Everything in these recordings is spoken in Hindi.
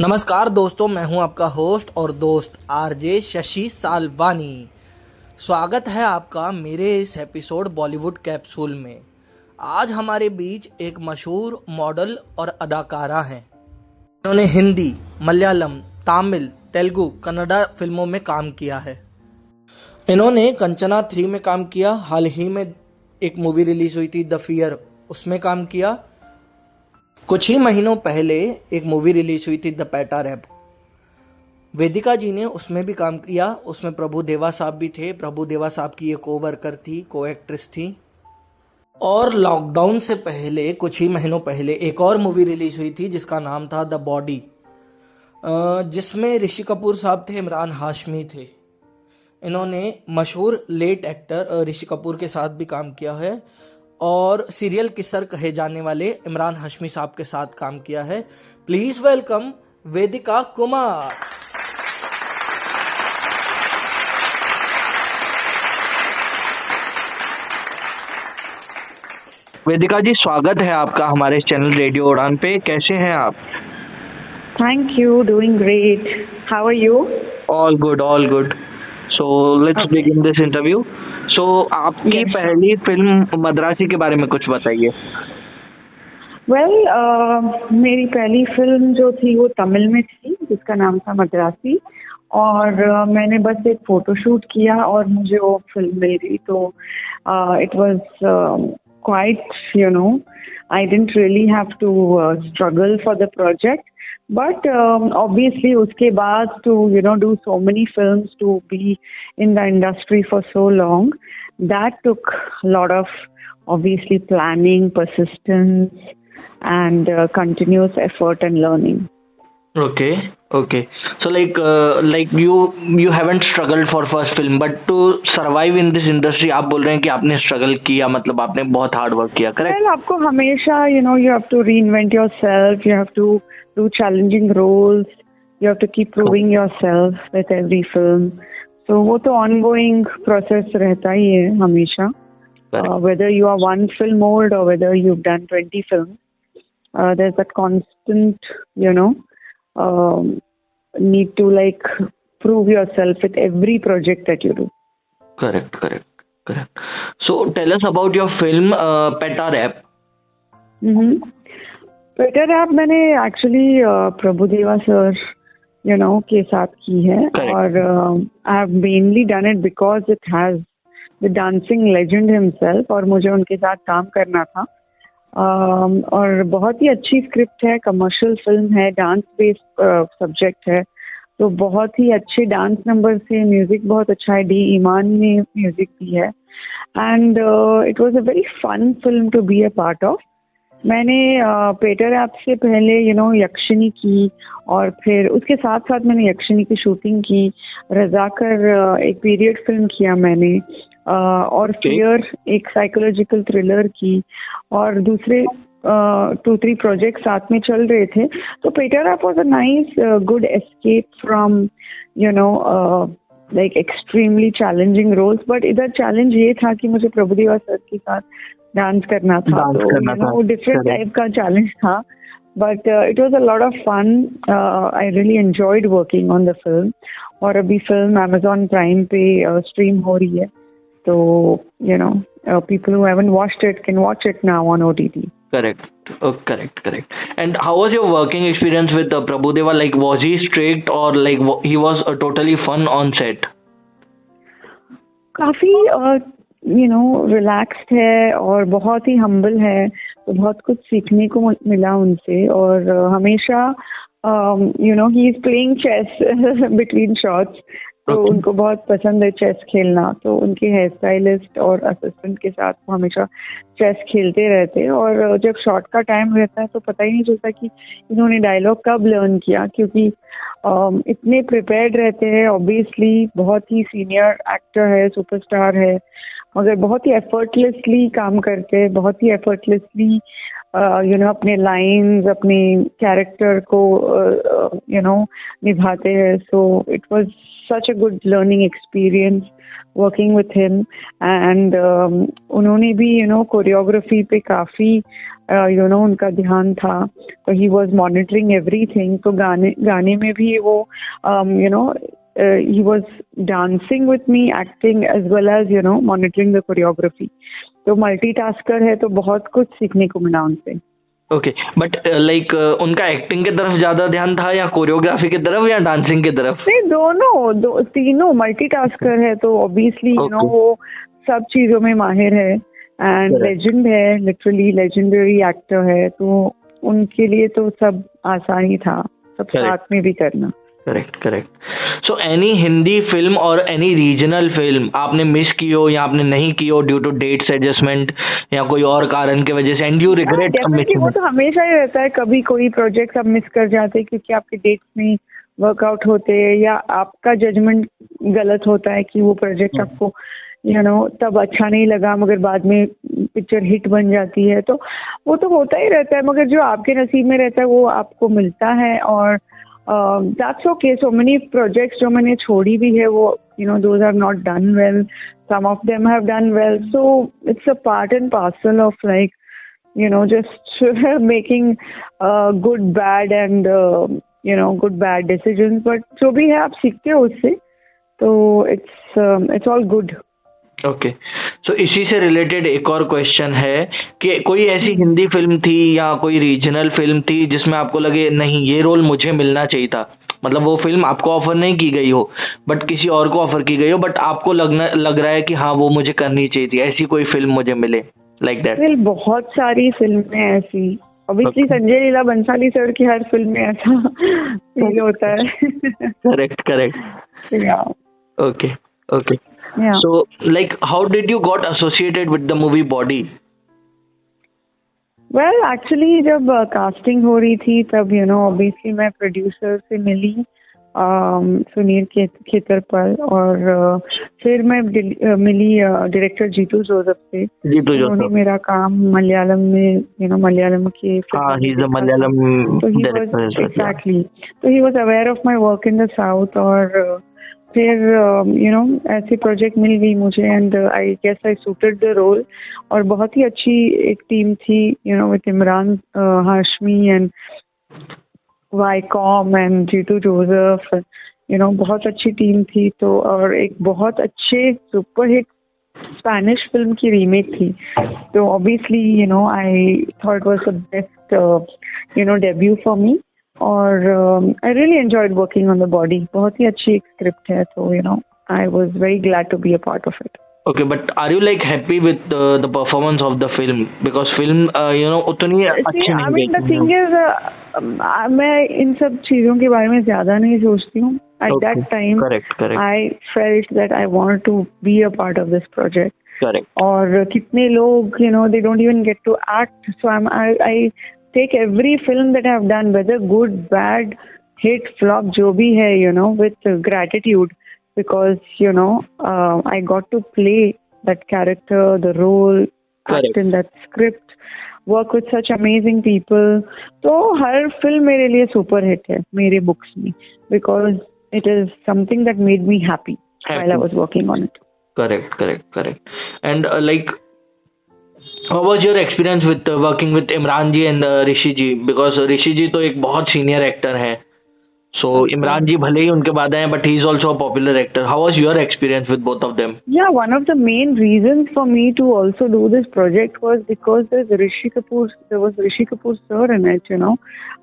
नमस्कार दोस्तों, मैं हूं आपका होस्ट और दोस्त आरजे शशि सालवानी। स्वागत है आपका मेरे इस एपिसोड बॉलीवुड कैप्सूल में। आज हमारे बीच एक मशहूर मॉडल और अदाकारा हैं। इन्होंने हिंदी, मलयालम, तमिल, तेलुगु, कन्नड़ा फिल्मों में काम किया है। इन्होंने कंचना 3 में काम किया। हाल ही में एक मूवी रिलीज हुई थी द फियर, उसमें काम किया। कुछ ही महीनों पहले एक मूवी रिलीज हुई थी द पेटा रैप, वेदिका जी ने उसमें भी काम किया। उसमें प्रभु देवा साहब भी थे। प्रभु देवा साहब की ये को वर्कर थी, को एक्ट्रेस थी। और लॉकडाउन से पहले कुछ ही महीनों पहले एक और मूवी रिलीज हुई थी जिसका नाम था द बॉडी, जिसमें ऋषि कपूर साहब थे, इमरान हाशमी थे। इन्होंने मशहूर लेट एक्टर ऋषि कपूर के साथ भी काम किया है और सीरियल किसर कहे जाने वाले इमरान हाशमी साहब के साथ काम किया है। प्लीज वेलकम वेदिका कुमार। वेदिका जी, स्वागत है आपका हमारे चैनल रेडियो उड़ान पे। कैसे हैं आप? Thank you, doing great. How are you? All good, all good. So let's begin this interview. So आपकी Yes. पहली फिल्म मद्रासी के बारे में कुछ बताइए। Well, मेरी पहली फिल्म जो थी वो तमिल में थी जिसका नाम था मद्रासी। और मैंने बस एक फोटोशूट किया और मुझे वो फिल्म मिल गई। तो it was quite I didn't really have to struggle for the project, but obviously उसके बाद to do so many films, to be in the industry for so long, that took a lot of obviously planning, persistence, and continuous effort and learning. Okay. So like you haven't struggled for first film, but to survive in this industry, आप बोल रहे हैं कि आपने struggle किया, मतलब आपने बहुत hard work किया, correct? Well, आपको हमेशा you have to reinvent yourself, you have to do challenging roles, you have to keep proving yourself with every film. So वो तो ongoing process रहता ही है हमेशा. Whether you are one film old or whether you've done 20 films, there's that constant need to prove yourself with every project that you do. Correct. So tell us about your film Peta Rap. Peta Rap मैंने एक्चुअली प्रभुदेवा सर के साथ की है। Correct. और I have mainly done it because it has the dancing legend himself और मुझे उनके साथ काम करना था। और बहुत ही अच्छी स्क्रिप्ट है, कमर्शियल फिल्म है, डांस बेस्ड सब्जेक्ट है, तो बहुत ही अच्छे डांस नंबर से, म्यूजिक बहुत अच्छा है, डी ईमान ने म्यूजिक दी है। And it was a very fun film to be a part of. मैंने पेटा रैप से पहले यक्षिनी की, और फिर उसके साथ साथ मैंने यक्षिनी की शूटिंग की। रजाकर एक पीरियड फिल्म किया मैंने, और फियर एक साइकोलॉजिकल थ्रिलर की, और दूसरे 2-3 प्रोजेक्ट साथ में चल रहे थे। तो Peta Rap was a nice good escape from extremely challenging roles. But इधर चैलेंज ये था कि मुझे प्रभुदेवा सर के साथ डांस करना था, तो वो डिफरेंट टाइप का चैलेंज था। But it was a lot of fun. I really enjoyed working on the film. और अभी फिल्म Amazon प्राइम पे स्ट्रीम हो रही है, तो people who haven't watched it can watch it now on OTT. Correct. And how was your working experience with Prabhudeva? Like, was he strict or like he was totally fun on set? काफी रिलैक्स्ड है और बहुत ही हम्बल है, तो बहुत कुछ सीखने को मिला उनसे। और हमेशा ही is playing chess between shots, तो उनको बहुत पसंद है चेस खेलना। तो उनके हेयर स्टाइलिस्ट और असिस्टेंट के साथ वो हमेशा चेस खेलते रहते हैं। और जब शॉट का टाइम रहता है तो पता ही नहीं चलता कि इन्होंने डायलॉग कब लर्न किया, क्योंकि इतने प्रिपेयर्ड रहते हैं। ऑब्वियसली बहुत ही सीनियर एक्टर है, सुपरस्टार है, मगर बहुत ही एफर्टलेसली काम करते, बहुत ही एफर्टलेसली अपने लाइंस, अपने कैरेक्टर को निभाते हैं. So it was such a good learning experience working with him. And उन्होंने भी कोरियोग्राफी पे काफ़ी उनका ध्यान था. तो ही वॉज मॉनिटरिंग एवरीथिंग. तो गाने में भी वो he was dancing with me, acting as well as monitoring the choreography. तो मल्टीटास्कर है, तो बहुत कुछ सीखने को मिला उनसे. ओके, बट लाइक उनका एक्टिंग की तरफ ज्यादा ध्यान था या कोरियोग्राफी की तरफ या डांसिंग की तरफ? नहीं, दोनों तीनों मल्टीटास्कर है. तो ऑब्वियसली वो सब चीजों में माहिर है. एंड लेजेंड है, लिटरली लेजेंडरी एक्टर है. तो उनके लिए तो सब आसान ही था, सब साथ में भी करना. Correct. So any Hindi film और एनी रीजनल फिल्म आपने मिस की हो या आपने नहीं की हो ड्यू टू डेट्स एडजस्टमेंट या कोई और कारण की वजह से, एंड यू रिग्रेट? वो तो हमेशा ही रहता है. कभी कोई प्रोजेक्ट आप मिस कर जाते हैं क्योंकि आपके डेट्स नहीं वर्कआउट होते हैं, या आपका जजमेंट गलत होता है कि वो प्रोजेक्ट आपको तब अच्छा नहीं लगा, मगर बाद में पिक्चर हिट बन जाती है. तो वो तो होता ही रहता है. मगर जो आपके नसीब में रहता है वो आपको मिलता है. और that's okay. So many projects जो मैंने छोड़ी भी है, वो those are not done well. Some of them have done well. So it's a part and parcel of just making good, bad and good, bad decisions. But जो भी है आप सीखते हो उससे. तो it's all good. ओके. सो इसी से रिलेटेड एक और क्वेश्चन है कि कोई ऐसी हिंदी फिल्म थी या कोई रीजनल फिल्म थी जिसमें आपको लगे नहीं ये रोल मुझे मिलना चाहिए था, मतलब वो फिल्म आपको ऑफर नहीं की गई हो बट किसी और को ऑफर की गई हो, बट आपको लग रहा है कि हाँ वो मुझे करनी चाहिए थी, ऐसी कोई फिल्म मुझे मिले, लाइक दैट? बहुत सारी फिल्में ऐसी. ऑब्वियसली संजय लीला बंसाली सर की हर फिल्म में ऐसा फील होता है. Correct. Okay. Yeah. So, like, how did you got associated with the movie Body? Well, actually, जब कास्टिंग हो रही थी तब obviously मैं प्रोड्यूसर से मिली, सुनील खेतरपाल, और फिर मैं मिली डायरेक्टर जीतू जोसेफ से. उन्होंने मेरा काम मलयालम में मलयालम के Malayalam director. Exactly. So he was aware of my work in the South. और फिर ऐसे प्रोजेक्ट मिल गई मुझे. And I guess I suited the role. और बहुत ही अच्छी एक टीम थी with Imran Hashmi and Viacom and Jeetu Joseph. बहुत अच्छी टीम थी. तो और एक बहुत अच्छे सुपरहिट स्पेनिश फिल्म की रीमेक थी. तो obviously I thought it was the best debut for me. और I really enjoyed working on the Body. बहुत ही अच्छी एक स्क्रिप्ट है. तो I was very glad to be a part of it. Okay, but are you like happy with the performance of the film? Because film उतनी अच्छी नहीं. I mean the thing is मैं इन सब चीजों के बारे में ज्यादा नहीं सोचती हूँ. At that time, correct. I felt that I wanted to be a part of this project. Correct. और कितने लोग they don't even get to act. So I take every film that I have done, whether good, bad, hit, flop, जो भी है, with gratitude, because I got to play that character, the role, act in that script, work with such amazing people. तो हर फिल्म मेरे लिए सुपर हिट है मेरे बुक्स में, because it is something that made me happy while I was working on it. Correct. And how was your experience with working with Imran ji and Rishi ji? Because ऋषि जी तो एक बहुत सीनियर एक्टर है. So इमरान जी भले ही उनके बाद आए, but he is also a popular actor. How was your experience with both of them? Yeah, one of the main reasons for me to also do this project was because there was Rishi Kapoor sir in it.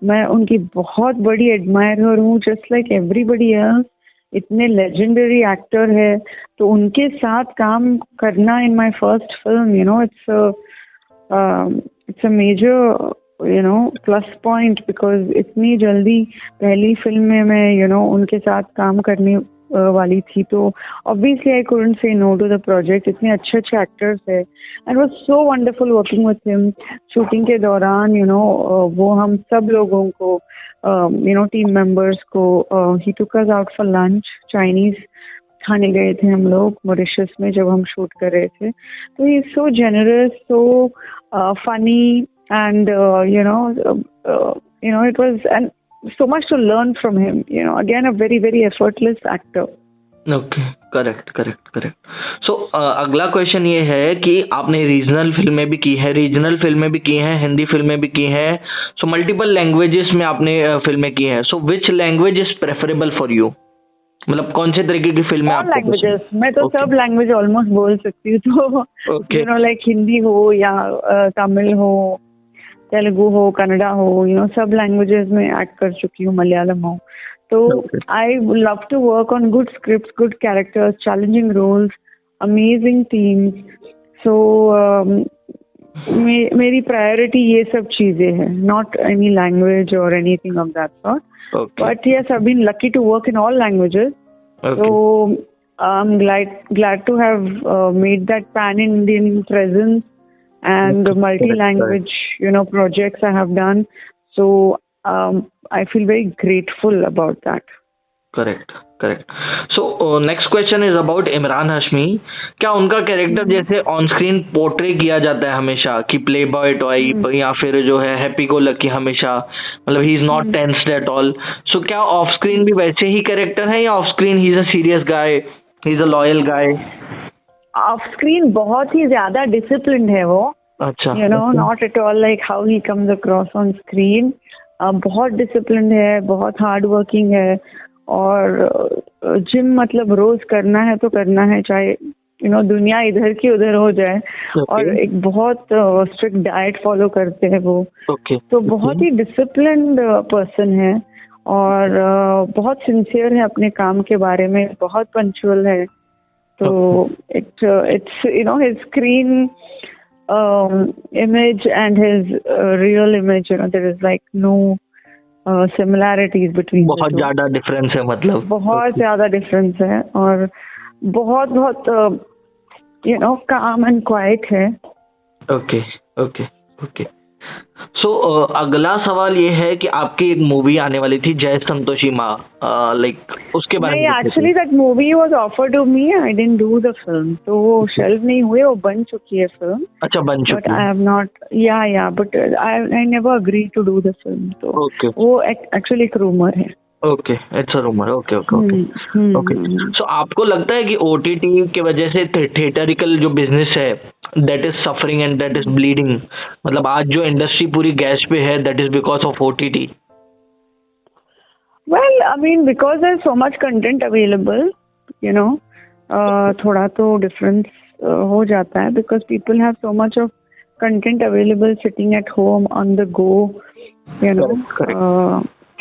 मैं उनकी बहुत बड़ी admirer हूँ, just like everybody else. इतने लेजेंडरी एक्टर है, तो उनके साथ काम करना in my first film it's a major plus point, because इतनी जल्दी पहली फिल्म में मैं उनके साथ काम करने वाली थी. तो ऑब्वियसली आई कुडंट से नो टू द प्रोजेक्ट. इतने अच्छे एक्टर्स है and was so wonderful working with him. Shooting के दौरान वो हम सब लोगों को टीम मेंबर्स को ही took us out for lunch, Chinese खाने गए थे हम लोग मॉरिशस में जब हम शूट कर रहे थे. तो he is so generous, so funny and it was and so much to learn from him. Again a very very effortless actor. Okay, correct. So अगला क्वेश्चन ये है कि आपने रीजनल फिल्में भी की है, हिंदी फिल्में भी की है, सो मल्टीपल लैंग्वेजेस में आपने फिल्में की हैं. So which language is preferable for you? मतलब कौन से तरीके की फिल्में All आपको languages. पसंद? मैं तो Okay. सब लैंग्वेज ऑलमोस्ट बोल सकती हूँ. तो Okay. लाइक हिंदी हो या तमिल हो, तेलुगु हो, कन्नड़ा हो, सब लैंग्वेजेस में एक्ट कर चुकी हूँ, मलयालम हो. तो Okay. I love to work on good scripts, good characters, challenging roles, amazing teams. So मेरी प्रायोरिटी ये सब चीजें हैं, not any language or anything of that sort. Okay. But yes, I've been lucky to work in all languages. Okay. So I'm glad to have made that pan-Indian presence and the multi-language, projects I have done. So I feel very grateful about that. Correct. So next question is about Imran Hashmi. क्या उनका कैरेक्टर जैसे ऑन स्क्रीन पोर्ट्रे किया जाता है हमेशा कि प्ले बॉय टाइप या फिर जो है हैप्पी गो लकी, हमेशा मतलब he is not tensed at all. So क्या ऑफ स्क्रीन भी वैसे ही कैरेक्टर है या off screen he is a serious guy, he is a loyal guy? Off screen बहुत ही ज्यादा डिसिप्लिन्ड है वो. अच्छा. Not at all like how he comes across on screen. बहुत डिसिप्लिन्ड है, बहुत हार्ड वर्किंग है, और जिम मतलब रोज करना है तो करना है, चाहे दुनिया इधर की उधर हो जाए. और एक बहुत स्ट्रिक्ट डाइट फॉलो करते हैं वो. तो बहुत ही डिसिप्लिन्ड पर्सन है और बहुत सिंसियर है अपने काम के बारे में, बहुत पंक्चुअल है. तो it's his screen image and his real image, there is like no similarities between. बहुत ज्यादा डिफरेंस है, मतलब बहुत ज्यादा डिफरेंस है और बहुत calm and quiet है. ओके. सो अगला सवाल ये है कि आपकी एक मूवी आने वाली थी जय संतोषी माँ, लाइक उसके बारे में. Actually that movie was offered to me, I didn't do the film. तो वो शेल्व नहीं हुए, वो बन चुकी है फिल्म. अच्छा, बन चुकी है. But I have not, but I never agree to do the film. तो वो एक्चुअली एक रूमर है. Okay, it's a rumour. Okay. So आपको लगता है कि ओटीटी की वजह से थिएटरिकल जो बिजनेस है that is suffering and that is bleeding, मतलब आज जो इंडस्ट्री पूरी गैस पे है that is because of OTT? Well, I mean because there is so much content available, थोड़ा तो डिफरेंस हो जाता है, because people have so much of content available sitting at home on the go,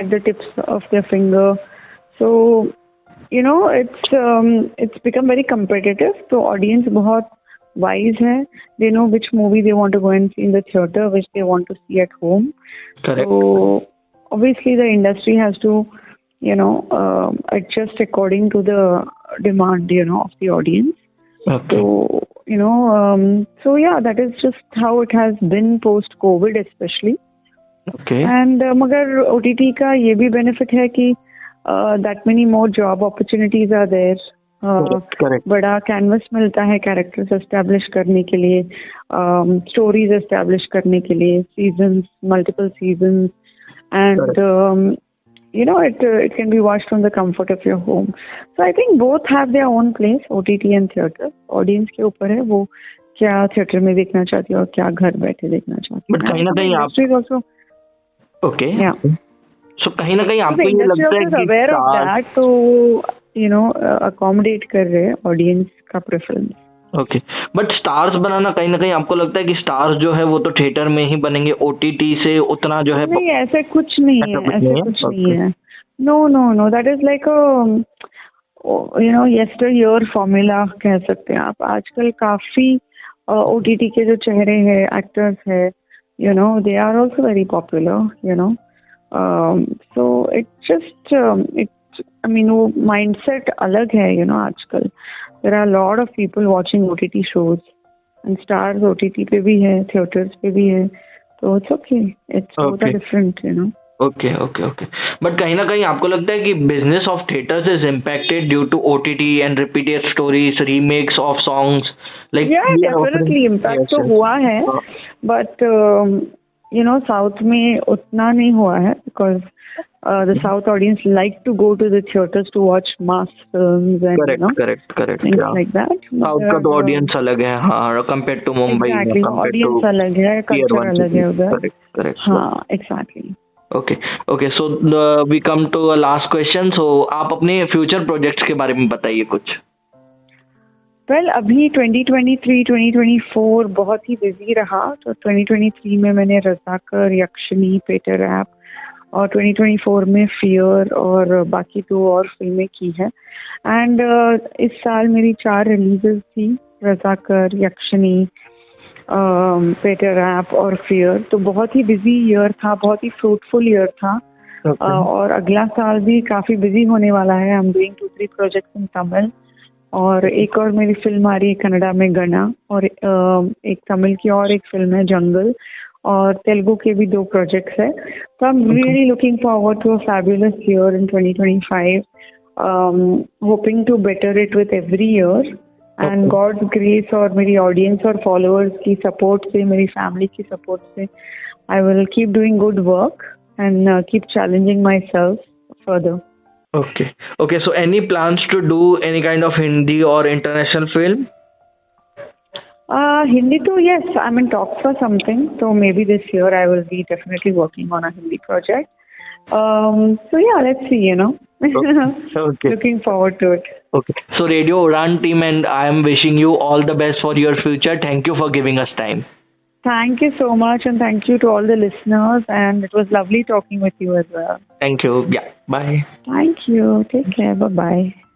at the tips of their finger. So it's become very competitive. So audience बहुत wise है. They know which movie they want to go and see in the theater, which they want to see at home. Correct. So obviously the industry has to adjust according to the demand of the audience. Okay. So yeah, that is just how it has been post COVID especially. Okay. And मगर OTT का ये भी benefit है कि that many more job opportunities are there. Correct. बड़ा कैनवस मिलता है कैरेक्टर्स एस्टैब्लिश करने के लिए, स्टोरीज एस्टैब्लिश करने के लिए, seasons, multiple seasons, and it can be watched from the comfort of your home. So I think both have their own place, OTT and theater. Audience के ऊपर है वो क्या थिएटर में देखना चाहती है और क्या घर बैठे देखना चाहती है. बट कहीं ना कहीं आप ओके. सो कहीं ना कहीं आपको ये लगता है कि अवेयर ऑफ दैट, तो अकोमोडेट कर रहे हैं ऑडियंस का प्रेफरेंस. ओके. बट स्टार्स बनाना कहीं ना कहीं आपको लगता है कि स्टार्स जो है वो तो थिएटर में ही बनेंगे, ओटीटी से उतना जो है? नहीं, ऐसे कुछ नहीं है. No, that is like yesteryear formula कह सकते हैं आप. आजकल काफी ओटीटी के जो चेहरे हैं, एक्टर्स है, they are also very popular, so it just I mean वो mindset अलग है, आजकल. There are a lot of people watching OTT shows and stars OTT पे भी है, theaters पे भी है, so it's okay. It's both are different, okay okay okay. But कहीं ना कहीं आपको लगता है कि business of theatres is impacted due to OTT and repeated stories, remakes of songs, like या डेफिनेटली इम्पैक्ट तो हुआ है, बट साउथ में उतना नहीं हुआ है, because the South audience like to go to the theaters to watch mass films and correct things like that. South का तो ऑडियंस अलग है, हाँ, compare to Mumbai, exactly, audience अलग है, कल्चर अलग है उधर। करेक्ट। हाँ, exactly. Okay so we come to a last question. So आप अपने फ्यूचर प्रोजेक्ट्स के बारे में बताइए कुछ। वेल, अभी 2023 2024 बहुत ही बिजी रहा, तो 2023 में मैंने रज़ाकर, यक्षिनी, पेटर ऐप, और 2024 में फियर और बाकी 2 और फिल्में की है। एंड इस साल मेरी 4 रिलीजेस थी, रज़ाकर, यक्षिनी, पेटर ऐप और फियर। तो बहुत ही बिजी ईयर था, बहुत ही फ्रूटफुल ईयर था। और अगला साल भी काफ़ी बिजी होने वाला है। I am doing 2-3 projects in Tamil, और एक और मेरी फिल्म आ रही है कन्नड़ा में, गना, और एक तमिल की और एक फिल्म है, जंगल, और तेलुगु के भी 2 प्रोजेक्ट्स है। तो I am really looking forward to a fabulous year in 2025, hoping to better it with every year, and God's grace और मेरी ऑडियंस और फॉलोअर्स की सपोर्ट से, मेरी फैमिली की सपोर्ट से, I will keep doing good work and keep challenging my self further. Okay, so any plans to do any kind of Hindi or international film? Hindi too, yes. I'm in talks for something. So maybe this year I will be definitely working on a Hindi project. So yeah, let's see, Okay. Looking forward to it. Okay. So Radio Udan team and I am wishing you all the best for your future. Thank you for giving us time. Thank you so much, and thank you to all the listeners, and it was lovely talking with you as well. Thank you. Yeah. Bye. Thank you. Take care. Bye-bye.